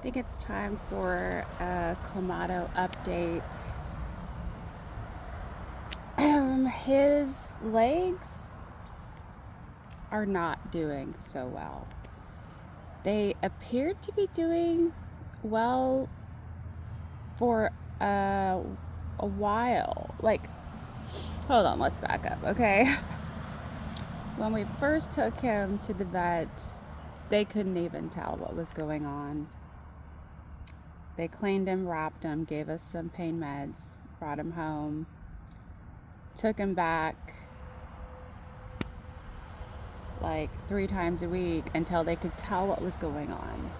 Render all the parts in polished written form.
think it's time for a clamato update. His legs are not doing so well. They appeared to be doing well for a while. Hold on, let's back up, okay? When we first took him to the vet, they couldn't even tell what was going on. They cleaned him, wrapped him, gave us some pain meds, brought him home, took him back like 3 times a week until they could tell what was going on.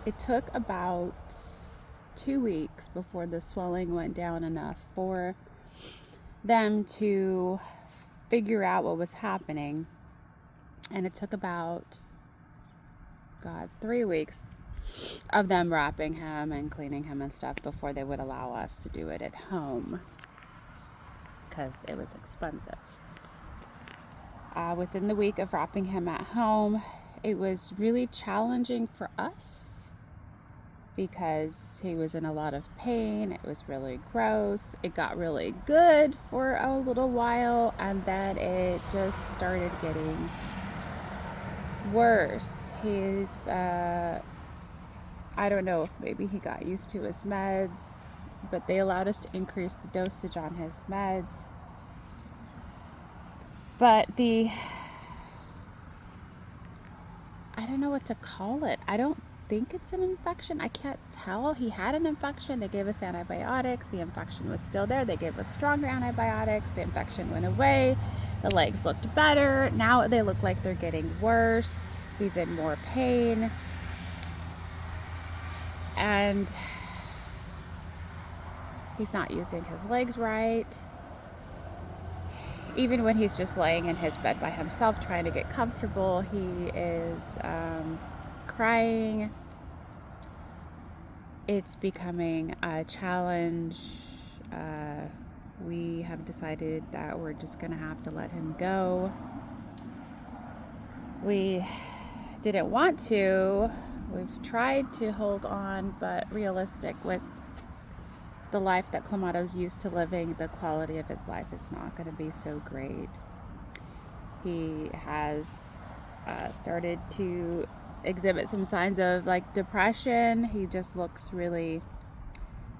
It took about 2 weeks before the swelling went down enough for them to figure out what was happening. And it took about 3 weeks of them wrapping him and cleaning him and stuff before they would allow us to do it at home, because it was expensive. Within the week of wrapping him at home, it was really challenging for us because he was in a lot of pain. It was really gross. It got really good for a little while, and then it just started getting worse. He's I don't know if maybe he got used to his meds, but they allowed us to increase the dosage on his meds. But I don't know what to call it. I don't think it's an infection. I can't tell. He had an infection. They gave us antibiotics. The infection was still there. They gave us stronger antibiotics. The infection went away. The legs looked better. Now they look like they're getting worse. He's in more pain. And he's not using his legs right. Even when he's just laying in his bed by himself trying to get comfortable, he is crying. It's becoming a challenge. We have decided that we're just going to have to let him go. We didn't want to. We've tried to hold on, but realistic with the life that Clamato's used to living, the quality of his life is not going to be so great. He has started to exhibit some signs of depression. He just looks really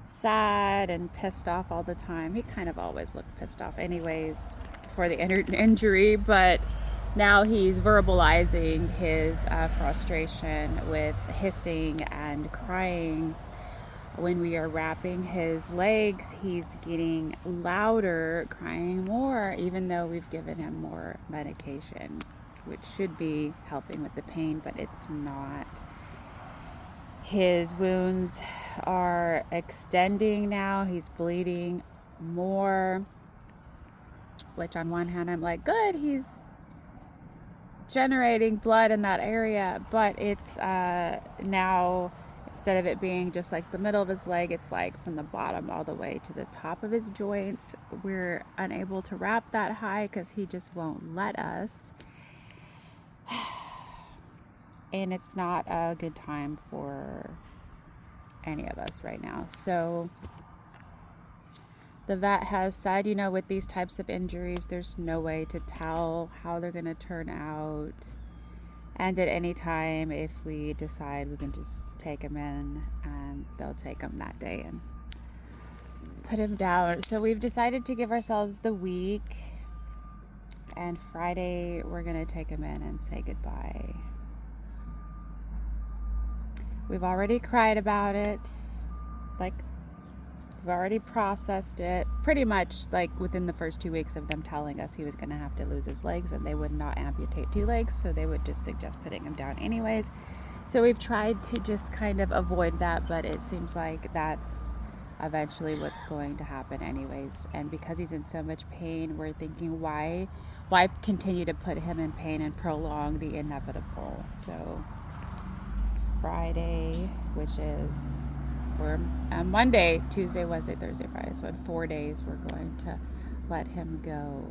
sad and pissed off all the time. He kind of always looked pissed off anyways before the injury, but now he's verbalizing his frustration with hissing and crying. When we are wrapping his legs, he's getting louder, crying more, even though we've given him more medication, which should be helping with the pain, but it's not. His wounds are extending now. He's bleeding more, which on one hand I'm like, good, he's generating blood in that area, but it's now, instead of it being just like the middle of his leg, it's like from the bottom all the way to the top of his joints. We're unable to wrap that high because he just won't let us. And it's not a good time for any of us right now. So the vet has said, with these types of injuries, there's no way to tell how they're going to turn out. And at any time, if we decide, we can just take him in, and they'll take him that day and put him down. So we've decided to give ourselves the week, and Friday we're going to take him in and say goodbye. We've already cried about it. We've already processed it. Pretty much within the first 2 weeks of them telling us he was going to have to lose his legs, and they would not amputate 2 legs, so they would just suggest putting him down anyways. So we've tried to just kind of avoid that, but it seems like that's eventually what's going to happen anyways. And because he's in so much pain, we're thinking, why continue to put him in pain and prolong the inevitable? So Friday, which is Monday, Tuesday, Wednesday, Thursday, Friday. So in 4 days, we're going to let him go.